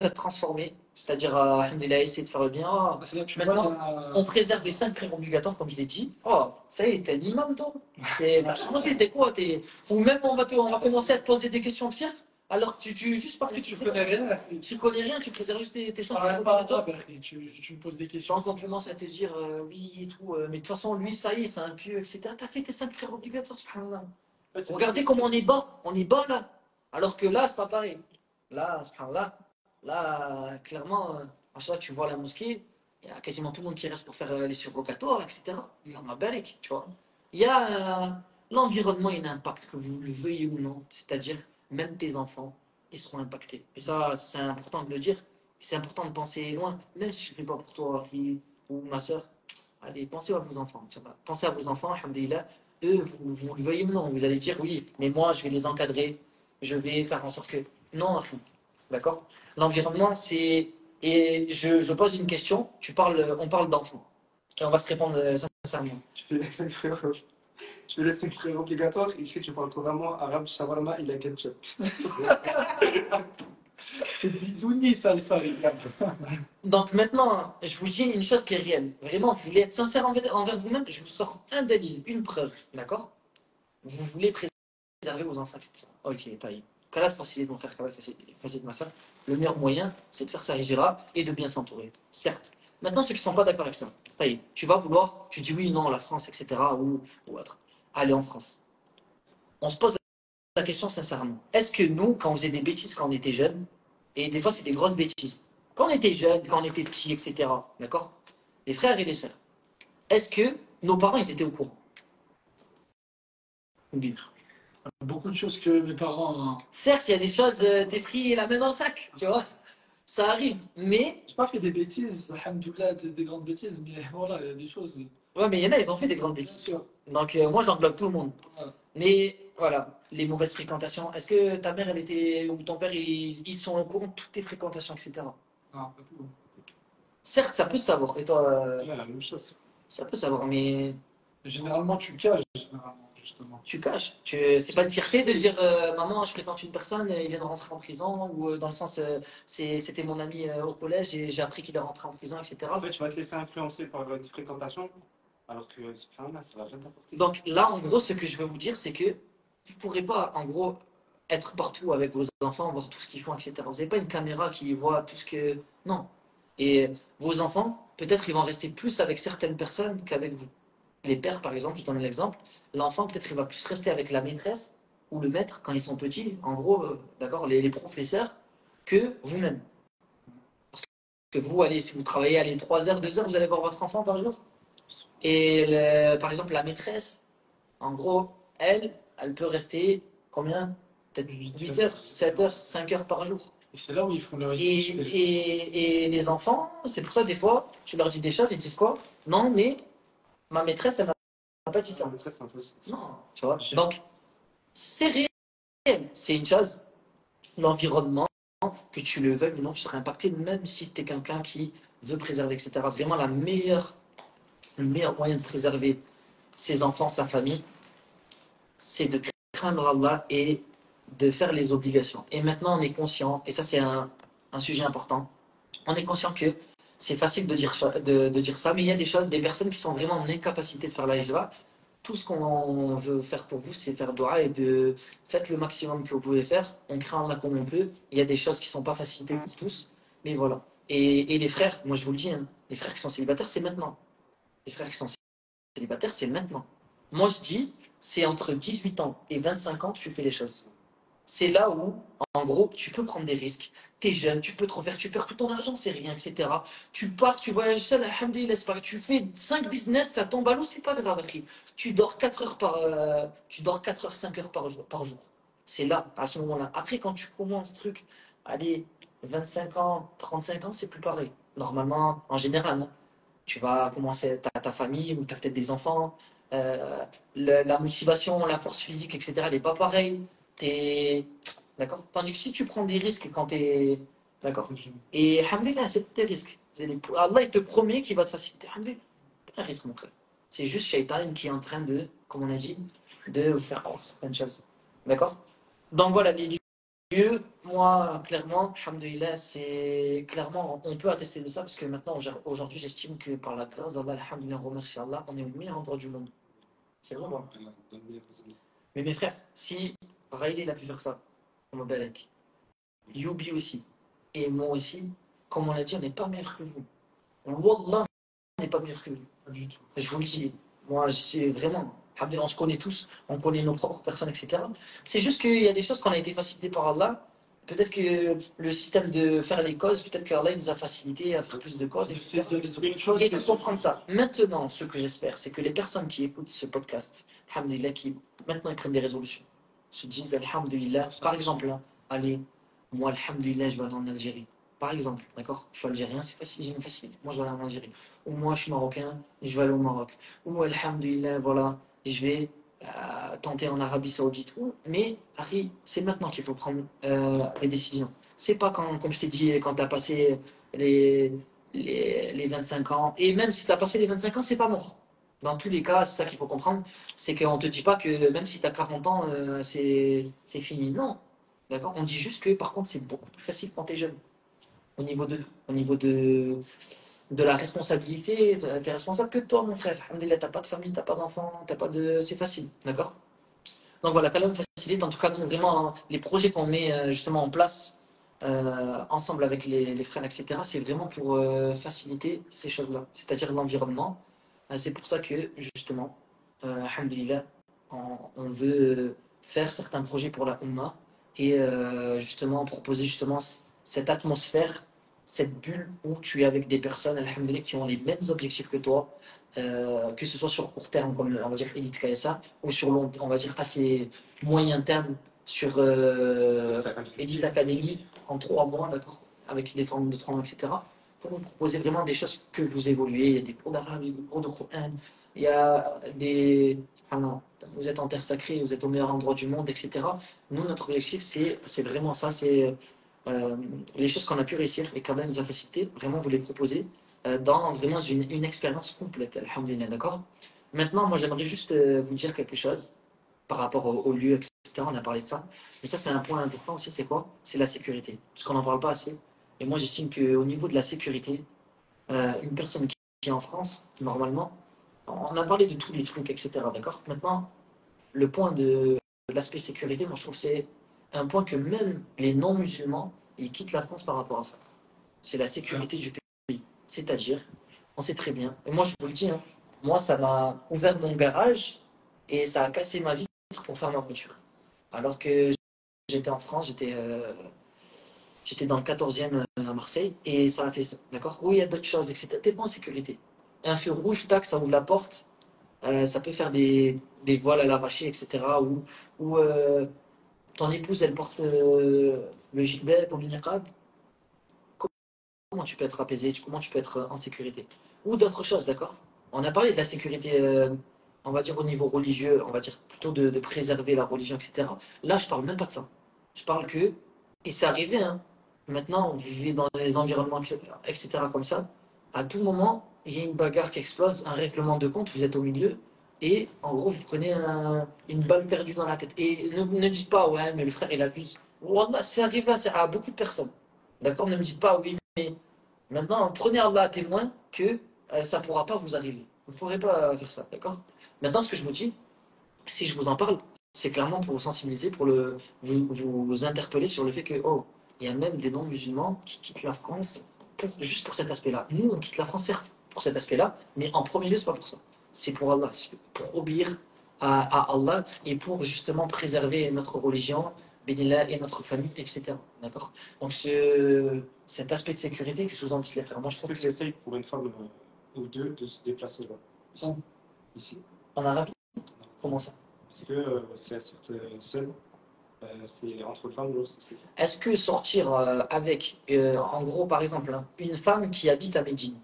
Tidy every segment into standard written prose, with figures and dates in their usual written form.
être transformé, c'est-à-dire, alhamdoulilah, essayer de faire le bien. Oh, C'est là que tu vois, maintenant, on préserve les 5 prières obligatoires, comme je l'ai dit. Oh, ça y est, t'es un imam, toi. T'as changé, t'es quoi? Ou même, on va commencer à te poser des questions de fiqh, alors que juste parce que tu connais rien. tu connais rien, tu préserves juste tes 5 prières Parle pas à toi, obligatoires. tu me poses des questions. Quand on commence à te dire oui et tout, mais de toute façon, lui, ça y est, c'est un pieux, etc. T'as fait tes 5 prières obligatoires, subhanallah. Ouais, c'est Regardez comment on est bas là. Alors que là, c'est pas pareil. Là, subhanallah, là, clairement, machallah, tu vois la mosquée, il y a quasiment tout le monde qui reste pour faire les surrogatoires, etc. Il y en a balèque, tu vois. Il y a l'environnement, il y a un impact, que vous le veuillez ou non. C'est-à-dire, même tes enfants, ils seront impactés. Et ça, c'est important de le dire. C'est important de penser loin, même si je ne fais pas pour toi, Harry, ou ma soeur. Allez, pensez à vos enfants. Pensez à vos enfants, alhamdoulilah. Eux, vous le veuillez ou non, vous allez dire oui, mais moi, je vais les encadrer, je vais faire en sorte que. Non, Harry. D'accord. L'environnement, c'est. Et je pose une question, on parle d'enfants. Et on va se répondre sincèrement. Je vais laisser écrire obligatoire, écrit tu parles couramment arabe, shawarma, il a ketchup. C'est bidouni, ça, les gars. Donc maintenant, je vous dis une chose qui est réelle. Vraiment, vous voulez être sincère envers vous-même, je vous sors un délit, une preuve, d'accord? Vous voulez préserver vos enfants, etc. Ok, taille. Qu'Allah te facilite mon frère, qu'Allah te facilite ma soeur. Le meilleur moyen, c'est de faire sa hijra et de bien s'entourer. Certes. Maintenant, ceux qui ne sont pas d'accord avec ça, taille. Tu vas vouloir, tu dis oui, non, la France, etc. ou autre. Allez en France. On se pose la question sincèrement. Est-ce que nous, quand on faisait des bêtises quand on était jeunes, et des fois c'est des grosses bêtises, quand on était jeunes, quand on était petits, etc., d'accord? Les frères et les sœurs, est-ce que nos parents, ils étaient au courant? Oui. Beaucoup de choses que mes parents. Hein. Certes, il y a des choses, t'es pris la main dans le sac, tu vois, ça arrive, mais... J'ai pas fait des bêtises, alhamdoulilah, des grandes bêtises, mais voilà, il y a des choses. Ouais, mais il y en a, ils ont fait des grandes Bien bêtises. sûr. Donc moi, j'englobe tout le monde. Voilà. Mais voilà, les mauvaises fréquentations, est-ce que ta mère, elle était, ou ton père, ils sont au courant de toutes tes fréquentations, etc. Ah, pas tout. Certes, ça peut se savoir, et toi, Ouais, la même chose. ça peut se savoir, mais Généralement, tu caches, généralement, justement. tu caches. C'est pas une fierté de dire maman, je fréquente une personne, il vient de rentrer en prison, ou dans le sens c'était mon ami au collège et j'ai appris qu'il est rentré en prison, En etc. fait, tu vas te laisser influencer par des fréquentations, alors que subhanallah, ça va rien t'apporter. Donc là, en gros, ce que je veux vous dire, c'est que vous ne pourrez pas, en gros, être partout avec vos enfants, voir tout ce qu'ils font, etc. Vous n'avez pas une caméra qui voit tout ce que. Non. Et vos enfants, peut-être, ils vont rester plus avec certaines personnes qu'avec vous. Les pères, par exemple, je donne l'exemple, l'enfant, peut-être, il va plus rester avec la maîtresse ou le maître quand ils sont petits, en gros, d'accord, les professeurs, que vous-même. Que vous, allez, si vous travaillez, allez, 3 heures, 2 heures, vous allez voir votre enfant par jour. Et par exemple, la maîtresse, en gros, elle peut rester combien? Peut-être 8 heures, 7 heures, 5 heures par jour. Et c'est là où ils font leur Et les enfants, c'est pour ça, des fois, tu leur dis des choses, ils disent quoi? Non, mais ma maîtresse, elle m'a pas dit La ça. maîtresse, c'est un peu ça. Non, tu vois. Donc, c'est réel. C'est une chose, l'environnement, que tu le veuilles ou non, tu seras impacté, même si tu es quelqu'un qui veut préserver, etc. Vraiment, le meilleur moyen de préserver ses enfants, sa famille, c'est de craindre Allah et de faire les obligations. Et maintenant, on est conscient, et ça c'est un sujet important, on est conscient que c'est facile de dire ça, mais il y a des personnes qui sont vraiment en incapacité de faire la hijra. Tout ce qu'on veut faire pour vous, c'est faire dua et de faites le maximum que vous pouvez faire. On craint Allah comme on peut. Il y a des choses qui ne sont pas facilitées pour tous, mais voilà. Et les frères, moi je vous le dis, hein, les frères qui sont célibataires, c'est maintenant. Les frères qui sont célibataire, c'est maintenant. Moi, je dis, c'est entre 18 ans et 25 ans que tu fais les choses. C'est là où, en gros, tu peux prendre des risques. Tu es jeune, tu peux te refaire, tu perds tout ton argent, c'est rien, etc. Tu pars, tu voyages seul, alhamdoulilah, c'est pas grave. Tu fais 5 business, ça tombe à l'eau, c'est pas grave, Akhi. Tu dors 4 heures, 5 heures par jour. C'est là, à ce moment-là. Après, quand tu commences ce truc, allez, 25 ans, 35 ans, c'est plus pareil. Normalement, en général, hein. Tu vas commencer ta famille ou tu as peut-être des enfants. euh, la motivation, la force physique, etc., elle n'est pas pareille. D'accord? Tandis que si tu prends des risques quand tu es. D'accord? Et alhamdoulilah, c'est des risques. Allah, il te promet qu'il va te faciliter. Alhamdoulilah, pas un risque, mon frère. C'est juste Shaitan qui est en train de, comme on a dit, de vous faire croire certaines choses. D'accord? Donc voilà, moi, clairement, alhamdoulilah, c'est clairement, on peut attester de ça parce que maintenant, aujourd'hui, j'estime que par la grâce d'Allah, alhamdoulilah, remercie Allah, on est au meilleur endroit du monde. C'est vrai, moi. Mais mes frères, si Riley il a pu faire ça, mon Balek, Yubi aussi, et moi aussi, comme on l'a dit, on n'est pas meilleur que vous. Wallah, on n'est pas meilleur que vous. Pas du tout. Je vous le dis, moi, je suis vraiment. Alhamdoulilah, on se connaît tous, on connaît nos propres personnes, etc. C'est juste qu'il y a des choses qu'on a été facilitées par Allah. Peut-être que le système de faire les causes, peut-être qu'Allah nous a facilité à faire plus de causes, etc. C'est une chose. Et de comprendre ça. Maintenant, ce que j'espère, c'est que les personnes qui écoutent ce podcast, alhamdoulilah, qui maintenant ils prennent des résolutions, se disent alhamdoulilah, par exemple, hein, allez, moi, alhamdoulilah, je vais aller en Algérie. Par exemple, d'accord? Je suis algérien, c'est facile, j'ai une facilité. Moi, je vais aller en Algérie. Ou moi, je suis marocain, je vais aller au Maroc. Ou alhamdoulilah, voilà, je vais tenter en Arabie Saoudite. Mais, Harry, c'est maintenant qu'il faut prendre les décisions. C'est pas quand, comme je t'ai dit, quand tu as passé les, les 25 ans. Et même si tu as passé les 25 ans, c'est pas mort. Dans tous les cas, c'est ça qu'il faut comprendre. C'est qu'on te dit pas que même si tu as 40 ans, c'est fini. Non. D'accord? On dit juste que par contre, c'est beaucoup plus facile quand tu es jeune. Au niveau de la responsabilité, t'es responsable que de toi, mon frère. Alhamdoulilah, t'as pas de famille, t'as pas d'enfants, t'as pas de. C'est facile, d'accord? Donc voilà, qu'Allah nous facilite. En tout cas, nous, vraiment, hein, les projets qu'on met justement en place ensemble avec les frères, etc., c'est vraiment pour faciliter ces choses-là, c'est-à-dire l'environnement. C'est pour ça que, justement, alhamdoulilah, on veut faire certains projets pour la Ummah et justement proposer justement cette atmosphère, cette bulle où tu es avec des personnes, alhamdoulilah, qui ont les mêmes objectifs que toi, que ce soit sur court terme, comme on va dire Elite KSA, ou sur long, on va dire assez moyen terme, sur Elite Academy, en 3 mois, d'accord, avec des formes de 3 mois, etc., pour vous proposer vraiment des choses que vous évoluez. Il y a des cours d'arabe, des cours de Coran, il y a des. Ah non, vous êtes en terre sacrée, vous êtes au meilleur endroit du monde, etc. Nous, notre objectif, c'est vraiment ça, c'est les choses qu'on a pu réussir et qu'Allah nous a facilité, vraiment vous les proposer dans vraiment une expérience complète, alhamdoulilah, d'accord? Maintenant, moi, j'aimerais juste vous dire quelque chose par rapport au lieu, etc. On a parlé de ça. Mais ça, c'est un point important aussi, c'est quoi? C'est la sécurité. Parce qu'on n'en parle pas assez. Et moi, j'estime qu'au niveau de la sécurité, une personne qui est en France, normalement, on a parlé de tous les trucs, etc. D'accord? Maintenant, le point de l'aspect sécurité, moi, je trouve que c'est un point que même les non-musulmans, ils quittent la France par rapport à ça. C'est la sécurité du pays. C'est-à-dire, on sait très bien, et moi, je vous le dis, hein, moi, ça m'a ouvert mon garage et ça a cassé ma vitre pour faire ma voiture. Alors que j'étais en France, j'étais dans le 14e à Marseille et ça a fait ça. D'accord? Oui, il y a d'autres choses, etc. T'es pas en sécurité. Un feu rouge, tac, ça ouvre la porte. Ça peut faire des voiles à l'arraché, etc. Ou ton épouse, elle porte le gilbab ou le niqab. Comment tu peux être apaisé? Comment tu peux être en sécurité? Ou d'autres choses, d'accord? On a parlé de la sécurité, on va dire au niveau religieux, on va dire plutôt de préserver la religion, etc. Là, je parle même pas de ça. Je parle que, et c'est arrivé, hein, maintenant, vous vivez dans des environnements, etc., comme ça. À tout moment, il y a une bagarre qui explose, un règlement de compte, vous êtes au milieu, et en gros, vous prenez une balle perdue dans la tête. Et ne dites pas, ouais, mais le frère, il abuse. Wallah, c'est arrivé à beaucoup de personnes. D'accord? Ne me dites pas, oui, mais maintenant, prenez Allah à témoin que ça ne pourra pas vous arriver. Vous ne pourrez pas faire ça, d'accord? Maintenant, ce que je vous dis, si je vous en parle, c'est clairement pour vous sensibiliser, pour vous interpeller sur le fait que, oh, il y a même des non-musulmans qui quittent la France juste pour cet aspect-là. Nous, on quitte la France, certes, pour cet aspect-là, mais en premier lieu, c'est pas pour ça. C'est pour Allah, c'est pour obéir à Allah et pour justement préserver notre religion, bénillah, et notre famille, etc. D'accord? Donc, cet aspect de sécurité, qu'est-ce que vous en dites, les frères? Moi, je Est-ce trouve que que c'est safe pour une femme ou deux de se déplacer là? Ici? Oh. Ici? en Arabie, comment ça? Parce que si elle sort seule, c'est entre femmes, là, c'est. Est-ce que sortir avec, en gros, par exemple, hein, une femme qui habite à Médine,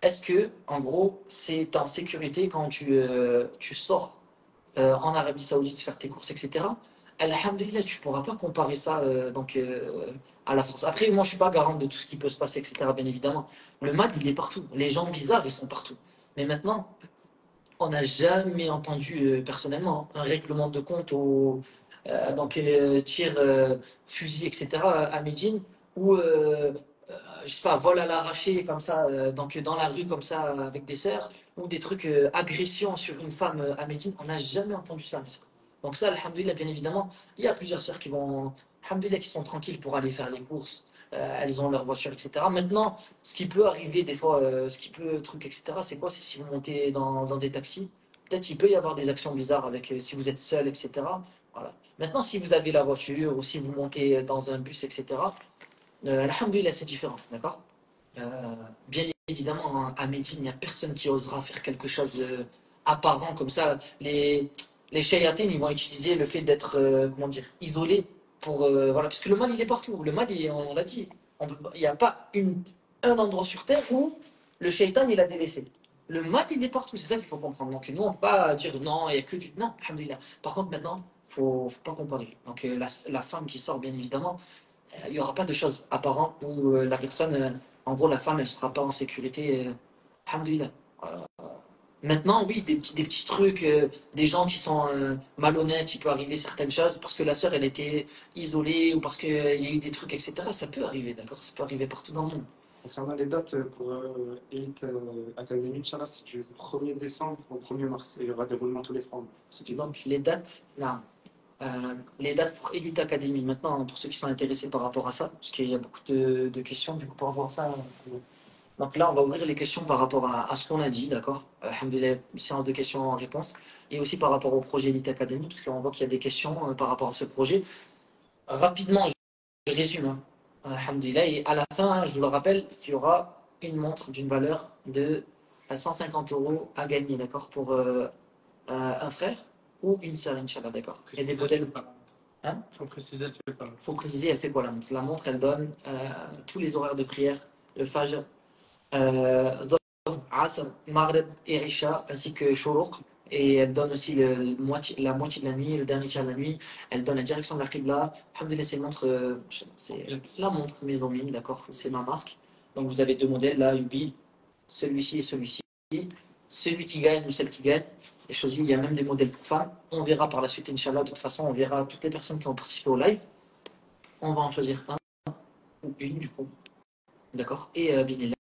est-ce que, en gros, c'est en sécurité quand tu sors en Arabie Saoudite faire tes courses, etc. Alhamdulillah, tu ne pourras pas comparer ça à la France. Après, moi, je ne suis pas garant de tout ce qui peut se passer, etc. Bien évidemment. Le mal, il est partout. Les gens bizarres, ils sont partout. Mais maintenant, on n'a jamais entendu personnellement un règlement de compte tir, fusil, etc. à Médine, ou je sais pas, vol à l'arraché comme ça, donc dans la rue comme ça avec des sœurs, ou des trucs agression sur une femme à Médine, on n'a jamais entendu ça. Donc ça, alhamdoulilah, bien évidemment, il y a plusieurs sœurs qui vont, alhamdoulilah, qui sont tranquilles pour aller faire les courses, elles ont leur voiture, etc. Maintenant, ce qui peut arriver des fois, ce qui peut, truc, etc., c'est quoi? C'est si vous montez dans des taxis, peut-être il peut y avoir des actions bizarres avec, si vous êtes seul, etc. Voilà. Maintenant, si vous avez la voiture ou si vous montez dans un bus, etc., alhamdoulilah, c'est différent, d'accord? Bien évidemment, hein, à Médine, il n'y a personne qui osera faire quelque chose apparent comme ça. Les shayatines, ils vont utiliser le fait d'être, comment dire, isolés pour, voilà, parce que le mal, il est partout. Le mal, on l'a dit, il n'y a pas un endroit sur Terre où le shaitan, il a délaissé. Le mal, il est partout, c'est ça qu'il faut comprendre. Donc, nous, on ne peut pas dire non, il n'y a que du. Non, alhamdoulilah. Par contre, maintenant, faut pas comparer. Donc, la femme qui sort, bien évidemment, il n'y aura pas de choses apparentes où la personne, en gros, la femme, elle ne sera pas en sécurité. Alhamdoulilah. Maintenant, oui, des petits trucs, des gens qui sont malhonnêtes, il peut arriver certaines choses parce que la sœur, elle était isolée ou parce qu'il y a eu des trucs, etc. Ça peut arriver, d'accord? Ça peut arriver partout dans le monde. Concernant les dates pour Elite Academy, Inch'Allah, c'est du 1er décembre au 1er mars. Et il y aura des roulements tous les 3 mois. Donc, les dates, là, les dates pour Elite Academy. Maintenant, pour ceux qui sont intéressés par rapport à ça, parce qu'il y a beaucoup de questions, du coup, pour avoir ça. Donc là, on va ouvrir les questions par rapport à ce qu'on a dit, d'accord? Alhamdoulilah, une séance de questions en réponse. Et aussi par rapport au projet Elite Academy, parce qu'on voit qu'il y a des questions par rapport à ce projet. Rapidement, je résume, hein. Alhamdoulilah. Et à la fin, je vous le rappelle, qu'il y aura une montre d'une valeur de 150 euros à gagner, d'accord? Pour un frère ou une sœur, Inch'Allah, d'accord? Il y a des modèles. Hein? Faut préciser, elle fait pas. Faut préciser, elle fait quoi la montre? La montre, elle donne tous les horaires de prière, le Fajr, Dhuhr, Asr, Maghrib et Isha, ainsi que Shuruq. Et elle donne aussi la moitié de la nuit, le dernier tiers de la nuit. Elle donne la direction de la Qibla. Alhamdoulilah, c'est une montre, c'est la montre Maison Mine, d'accord? C'est ma marque. Donc vous avez deux modèles là, Yubi, celui-ci et celui-ci. Celui qui gagne ou celle qui gagne est choisi. Il y a même des modèles pour femmes. On verra par la suite, Inch'Allah. De toute façon, on verra toutes les personnes qui ont participé au live. On va en choisir un ou une, du coup. D'accord? Et Binillah.